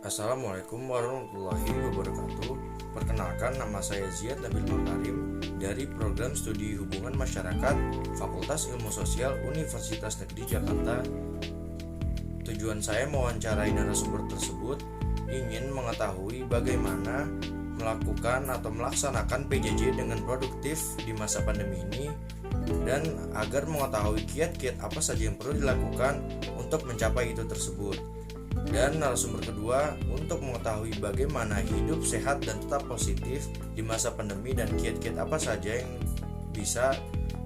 Assalamualaikum warahmatullahi wabarakatuh. Perkenalkan, nama saya Ziyad Nabil Makarim dari Program Studi Hubungan Masyarakat Fakultas Ilmu Sosial Universitas Negeri Jakarta. Tujuan saya mewawancarai narasumber tersebut ingin mengetahui bagaimana melakukan atau melaksanakan PJJ dengan produktif di masa pandemi ini, dan agar mengetahui kiat-kiat apa saja yang perlu dilakukan untuk mencapai itu tersebut. Dan narasumber kedua untuk mengetahui bagaimana hidup sehat dan tetap positif di masa pandemi dan kiat-kiat apa saja yang bisa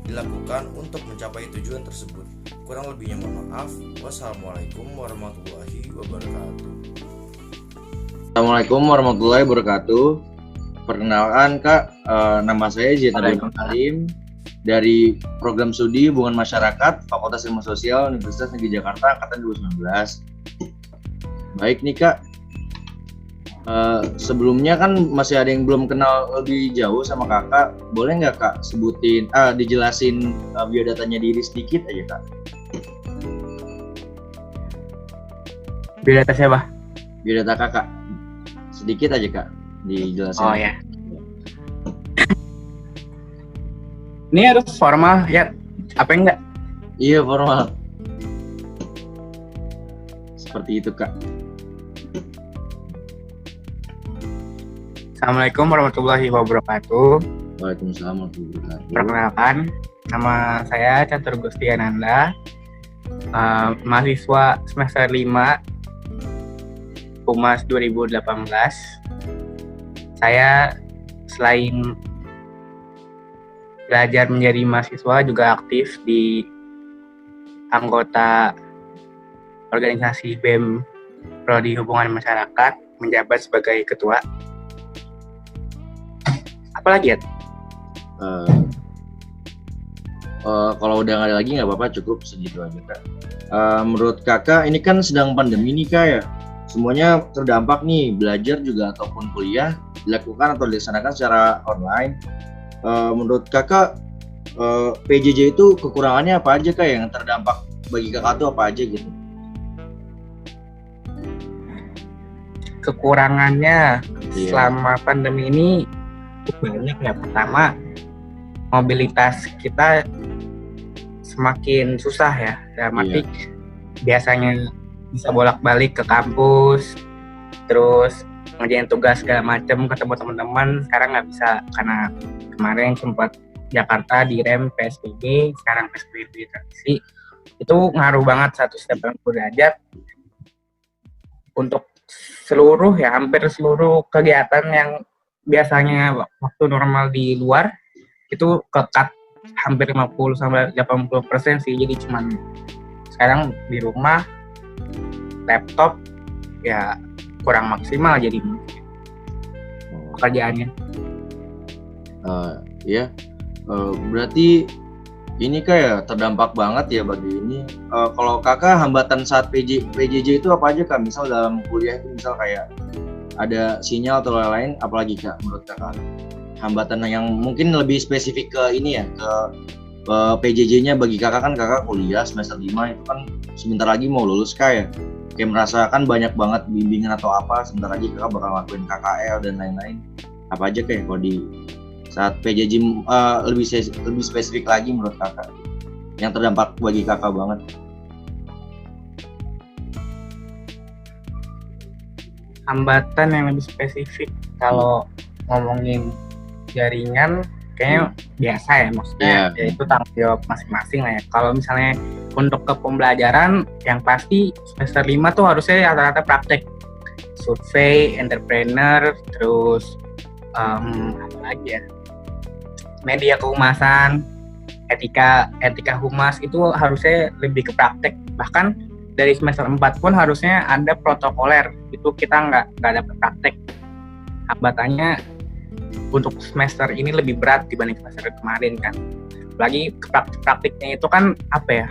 dilakukan untuk mencapai tujuan tersebut. Kurang lebihnya mohon maaf. Wassalamualaikum warahmatullahi wabarakatuh. Assalamualaikum warahmatullahi wabarakatuh. Perkenalkan Kak, nama saya Ziyad Nabil Makarim dari Program Studi Hubungan Masyarakat Fakultas Ilmu Sosial Universitas Negeri Jakarta angkatan 2019. Baik nih Kak, sebelumnya kan masih ada yang belum kenal lebih jauh sama Kakak. Boleh nggak Kak dijelasin biodatanya diri sedikit aja Kak? Biodata siapa? Biodata Kakak, sedikit aja Kak, dijelasin. Oh ya. Ini harus formal ya? Apa enggak? Iya, formal. Seperti itu Kak. Assalamualaikum warahmatullahi wabarakatuh. Waalaikumsalam warahmatullahi wabarakatuh. Perkenalkan, nama saya Catur Gustiananda, mahasiswa semester 5 Humas 2018. Saya selain belajar menjadi mahasiswa juga aktif di anggota organisasi BEM Prodi Hubungan Masyarakat, menjabat sebagai ketua. Apalagi ya? Kalau udah nggak ada lagi nggak apa-apa, cukup segitu aja Kak. Menurut Kakak ini kan sedang pandemi nih Kak ya, semuanya terdampak nih, belajar juga ataupun kuliah dilakukan atau dilaksanakan secara online. Menurut Kakak PJJ itu kekurangannya apa aja Kak, yang terdampak bagi Kakak tuh apa aja gitu? Kekurangannya selama pandemi ini banyak ya. Pertama, mobilitas kita semakin susah ya. Dalam arti biasanya bisa bolak-balik ke kampus, terus ngerjain tugas segala macam, ketemu teman-teman, sekarang nggak bisa karena kemarin sempat Jakarta direm PSBB, sekarang PSBB transisi. Itu ngaruh banget 180 derajat untuk hampir seluruh kegiatan yang biasanya waktu normal di luar itu ke-cut hampir 50-80% sih. Jadi cuman sekarang di rumah, laptop ya kurang maksimal jadi pekerjaannya. Berarti ini kayak terdampak banget ya bagi ini. Kalau Kakak hambatan saat PJJ itu apa aja Kak? Misal dalam kuliah itu misal kayak ada sinyal atau lain-lain, apalagi Kak menurut Kakak? Hambatan yang mungkin lebih spesifik ke ini ya, ke PJJ-nya bagi Kakak, kan Kakak kuliah semester 5 itu kan sebentar lagi mau lulus Kak ya. Kayak merasakan banyak banget bimbingan atau apa, sebentar lagi Kakak bakal lakuin KKL dan lain-lain. Apa aja kayak kalau di saat PJJ lebih spesifik lagi menurut Kakak yang terdampak bagi Kakak banget? Hambatan yang lebih spesifik kalau ngomongin jaringan kayaknya biasa ya, maksudnya itu tanggung jawab masing-masing lah ya. Kalau misalnya untuk ke pembelajaran, yang pasti semester 5 tuh harusnya rata-rata praktek, survei, entrepreneur, terus apa lagi ya, media kehumasan, etika humas, itu harusnya lebih ke praktek. Bahkan dari semester 4 pun harusnya ada protokoler, itu kita nggak dapat praktek. Hambatannya untuk semester ini lebih berat dibanding semester kemarin kan. Lagi praktiknya itu kan apa ya,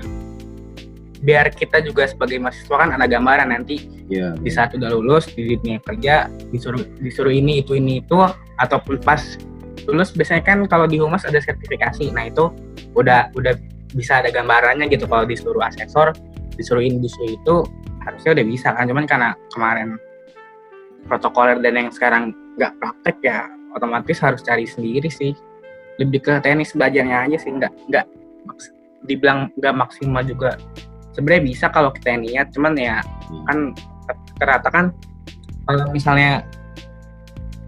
biar kita juga sebagai mahasiswa kan ada gambaran nanti di saat udah lulus di dunia kerja disuruh ini itu, ataupun pas lulus biasanya kan kalau di humas ada sertifikasi. Nah itu udah bisa ada gambarannya gitu. Kalau disuruh asesor, disuruh ini disuruh itu, harusnya udah bisa kan, cuman karena kemarin protokoler dan yang sekarang nggak praktek ya otomatis harus cari sendiri sih. Lebih ke teknis belajarnya aja sih, nggak dibilang nggak maksimal juga. Sebenarnya bisa kalau kita niat, cuman ya kan ternyata kan kalau misalnya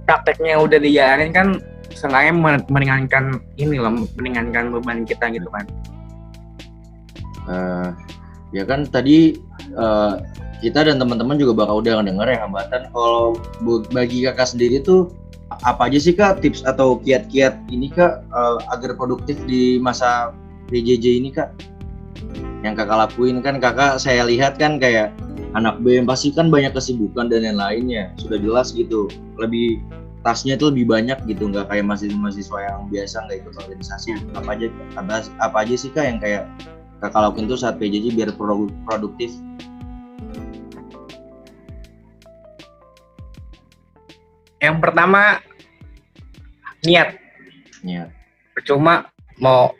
prakteknya udah dijalanin kan seenggaknya meringankan meringankan beban kita gitu kan. Ya kan tadi kita dan teman-teman juga bakal udah ngedenger ya hambatan. Kalau bagi kakak sendiri tuh apa aja sih kak tips atau kiat-kiat ini kak agar produktif di masa PJJ ini kak? Yang kakak lakuin kan kakak saya lihat kan kayak anak BM pasti kan banyak kesibukan dan lain-lainnya. Sudah jelas gitu. Lebih tasnya itu lebih banyak gitu, nggak kayak mahasiswa yang biasa nggak ikut organisasi. Apa aja sih kak yang kayak kakak lakuin tuh saat PJJ biar produktif? Yang pertama niat. Percuma mau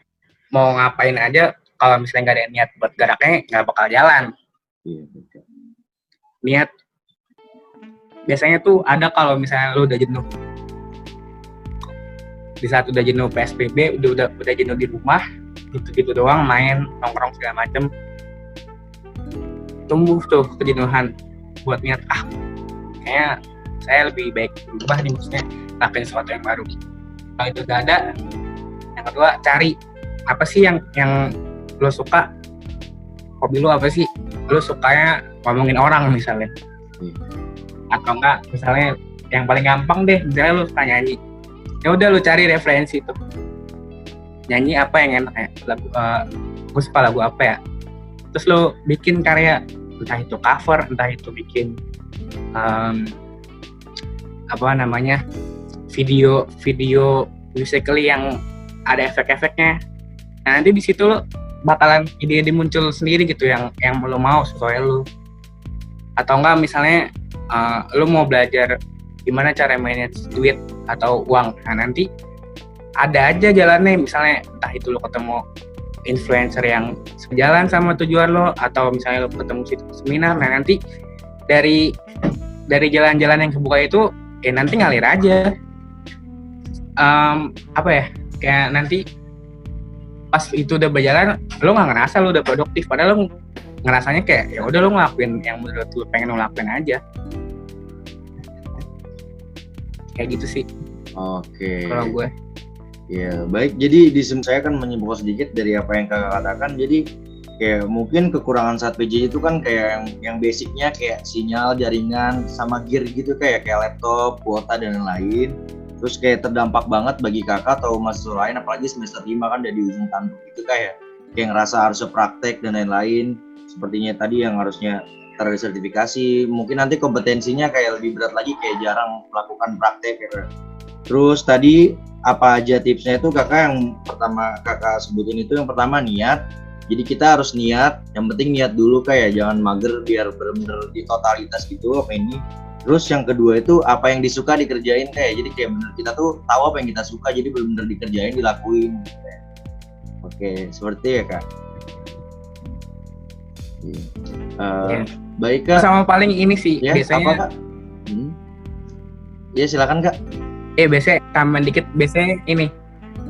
ngapain aja kalau misalnya nggak ada niat buat geraknya nggak bakal jalan. Niat biasanya tuh ada kalau misalnya lu udah jenuh. Di saat udah jenuh PSBB, udah jenuh di rumah, gitu doang, main, nongkrong segala macem, tumbuh tuh kejenuhan buat niat, kayaknya saya lebih baik berubah nih, maksudnya lakuin sesuatu yang baru. Kalau itu udah ada, yang kedua cari apa sih yang lo suka, hobi lo apa sih, lo sukanya ngomongin orang misalnya, atau enggak misalnya yang paling gampang deh, misalnya lo suka nyanyi, ya udah lo cari referensi tuh, nyanyi apa yang enak ya, lagu, gue suka lagu apa ya, terus lo bikin karya, entah itu cover, entah itu bikin video musically yang ada efek-efeknya. Nah, nanti di situ lo bakalan ide muncul sendiri gitu yang lo mau sesuai lo. Atau enggak misalnya lo mau belajar gimana cara manage duit atau uang. Nah, nanti ada aja jalannya, misalnya entah itu lo ketemu influencer yang sejalan sama tujuan lo, atau misalnya lo ketemu seminar. Nah, nanti dari jalan-jalan yang kebuka itu nanti ngalir aja. Kayak nanti pas itu udah berjalan, lo nggak ngerasa lo udah produktif, padahal lo ngerasanya kayak ya udah lo ngelakuin yang menurut lo pengen lo lakuin aja. Kayak gitu sih. Oke. Kalau gue. Ya baik, jadi saya kan menyimpulkan sedikit dari apa yang kakak katakan. Jadi kayak mungkin kekurangan saat PJJ itu kan kayak yang basicnya kayak sinyal, jaringan, sama gear gitu, kayak laptop, kuota dan lain-lain. Terus kayak terdampak banget bagi kakak atau mahasiswa lain, apalagi semester 5 kan udah di ujung tanduk gitu, kayak ngerasa harus praktek dan lain-lain. Sepertinya tadi yang harusnya tersertifikasi, mungkin nanti kompetensinya kayak lebih berat lagi, kayak jarang melakukan praktek gitu. Terus tadi apa aja tipsnya itu kakak, yang pertama kakak sebutin itu yang pertama niat. Jadi kita harus niat, yang penting niat dulu kayak jangan mager biar benar-benar di totalitas gitu apa ini. Terus yang kedua itu apa yang disuka dikerjain, kayak jadi kayak bener kita tuh tahu apa yang kita suka, jadi benar-benar dikerjain, dilakuin. Oke, seperti ya kak. Baik kak. Sama paling ini sih ya, biasanya. Apa, kak? Ya silakan kak. Biasanya tambahan dikit, biasanya ini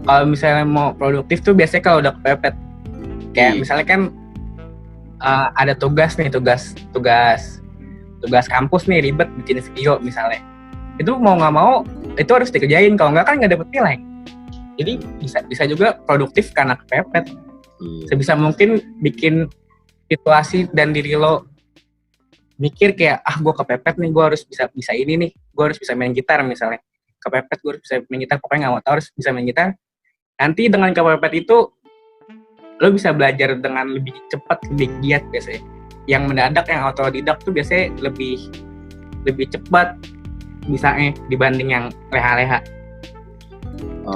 kalau misalnya mau produktif tuh biasanya kalau udah kepepet. Kayak misalnya kan ada tugas kampus nih, ribet bikin video misalnya, itu mau nggak mau itu harus dikerjain, kalau nggak kan nggak dapet nilai. Jadi bisa juga produktif karena kepepet. Sebisa mungkin bikin situasi dan diri lo mikir kayak gue kepepet nih, gue harus bisa ini nih, gue harus bisa main gitar misalnya, kepepet gue harus bisa main gitar, pokoknya nggak mau tahu, harus bisa main gitar. Nanti dengan kepepet itu lo bisa belajar dengan lebih cepat, lebih giat biasanya. Yang mendadak, yang autodidak tuh biasanya lebih cepat bisanya dibanding yang leha-leha.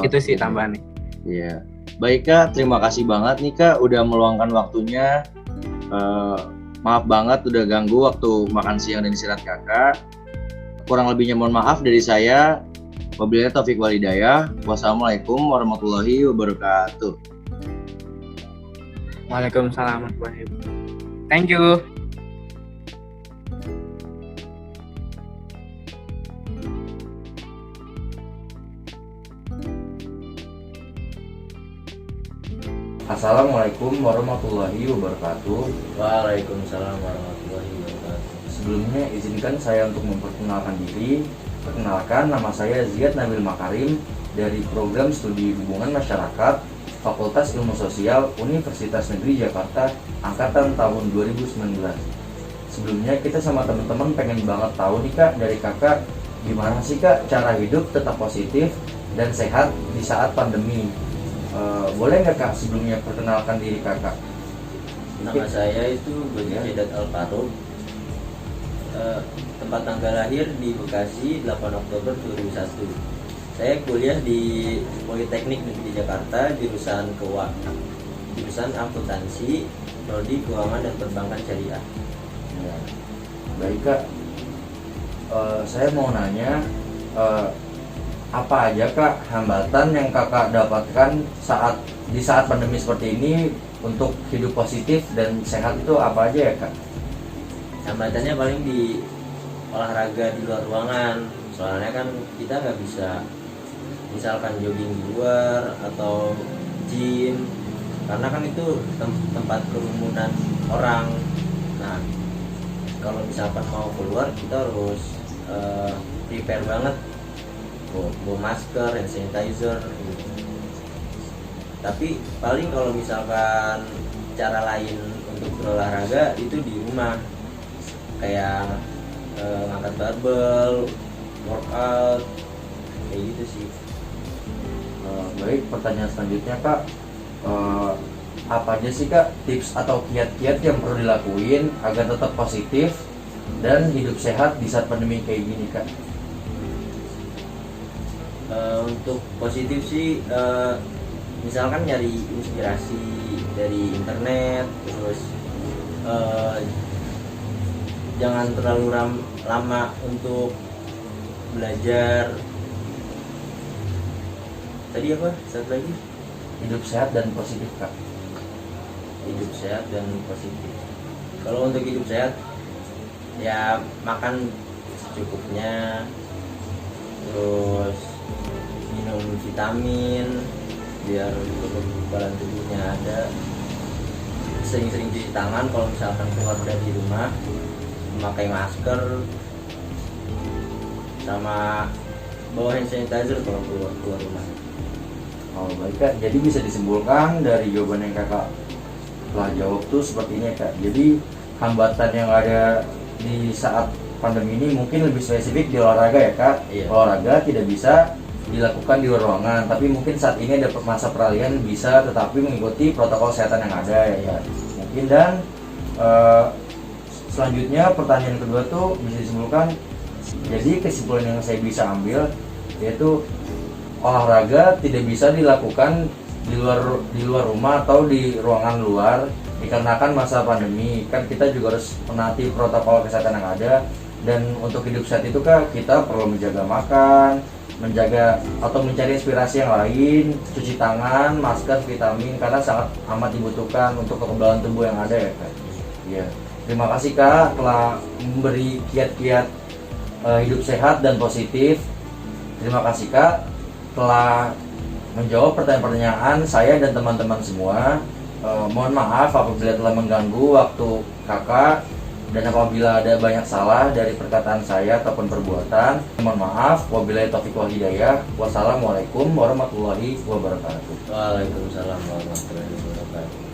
Itu sih tambahannya. Iya. Baik kak, terima kasih banget nih kak udah meluangkan waktunya. Maaf banget udah ganggu waktu makan siang dan istirahat kakak. Kurang lebihnya mohon maaf dari saya. Wabillahi taufiq wal hidayah. Wassalamualaikum warahmatullahi wabarakatuh. Waalaikumsalam warahmatullahi wabarakatuh. Thank you. Assalamualaikum warahmatullahi wabarakatuh. Waalaikumsalam warahmatullahi wabarakatuh. Sebelumnya izinkan saya untuk memperkenalkan diri. Perkenalkan, nama saya Ziyad Nabil Makarim dari Program Studi Hubungan Masyarakat Fakultas Ilmu Sosial Universitas Negeri Jakarta angkatan tahun 2019. Sebelumnya kita sama teman-teman pengen banget tahu nih Kak, dari Kakak gimana sih Kak cara hidup tetap positif dan sehat di saat pandemi. Boleh nggak Kak sebelumnya perkenalkan diri Kakak? Nama saya itu Budi Ya. Jedat Alfarouk. Tempat tanggal lahir di Bekasi 8 Oktober 2001. Saya kuliah di Politeknik Negeri Jakarta jurusan akuntansi, prodi keuangan dan perbankan syariah. Ya. Baik Kak, saya mau nanya apa aja Kak hambatan yang Kakak dapatkan di saat pandemi seperti ini untuk hidup positif dan sehat itu apa aja ya Kak? Hambatannya paling di olahraga di luar ruangan, soalnya kan kita nggak bisa misalkan jogging di luar atau gym, karena kan itu tempat kerumunan orang. Nah, kalau misalkan mau keluar kita harus prepare banget, bawa masker, hand sanitizer gitu. Tapi paling kalau misalkan cara lain untuk berolahraga itu di rumah, kayak ngangkat barbel, workout, kayak gitu sih. Baik, pertanyaan selanjutnya Kak, apa aja sih Kak tips atau kiat-kiat yang perlu dilakuin agar tetap positif dan hidup sehat di saat pandemi kayak gini Kak? Untuk positif sih, misalkan nyari inspirasi dari internet, terus jangan terlalu lama untuk belajar. Tadi apa? Satu lagi, Hidup sehat dan positif Kak. hidup sehat dan positif. Kalau untuk hidup sehat, ya makan secukupnya, terus minum vitamin biar kekebalan tubuhnya ada. Sering-sering cuci tangan kalau misalkan keluar dari rumah, memakai masker, sama bawa hand sanitizer kalau keluar rumah. Oh baik Kak, jadi bisa disimpulkan dari jawaban yang Kakak telah jawab tuh seperti ini ya Kak. Jadi hambatan yang ada di saat pandemi ini mungkin lebih spesifik di olahraga ya Kak. Iya. Olahraga tidak bisa dilakukan di luar ruangan, tapi mungkin saat ini ada masa peralihan bisa tetapi mengikuti protokol kesehatan yang ada ya Kak. Mungkin dan selanjutnya pertanyaan kedua tuh bisa disimpulkan. Jadi kesimpulan yang saya bisa ambil yaitu olahraga tidak bisa dilakukan di luar rumah atau di ruangan luar dikarenakan masa pandemi. Kan kita juga harus menaati protokol kesehatan yang ada, dan untuk hidup sehat itu Kak kita perlu menjaga makan, menjaga atau mencari inspirasi yang lain, cuci tangan, masker, vitamin karena sangat amat dibutuhkan untuk kekebalan tubuh yang ada ya Kak. Iya. Terima kasih Kak telah memberi kiat-kiat hidup sehat dan positif. Terima kasih Kak telah menjawab pertanyaan-pertanyaan saya dan teman-teman semua. Mohon maaf apabila telah mengganggu waktu Kakak dan apabila ada banyak salah dari perkataan saya ataupun perbuatan. Mohon maaf. Wabillahi taufiq wal hidayah. Wassalamualaikum warahmatullahi wabarakatuh. Waalaikumsalam warahmatullahi wabarakatuh.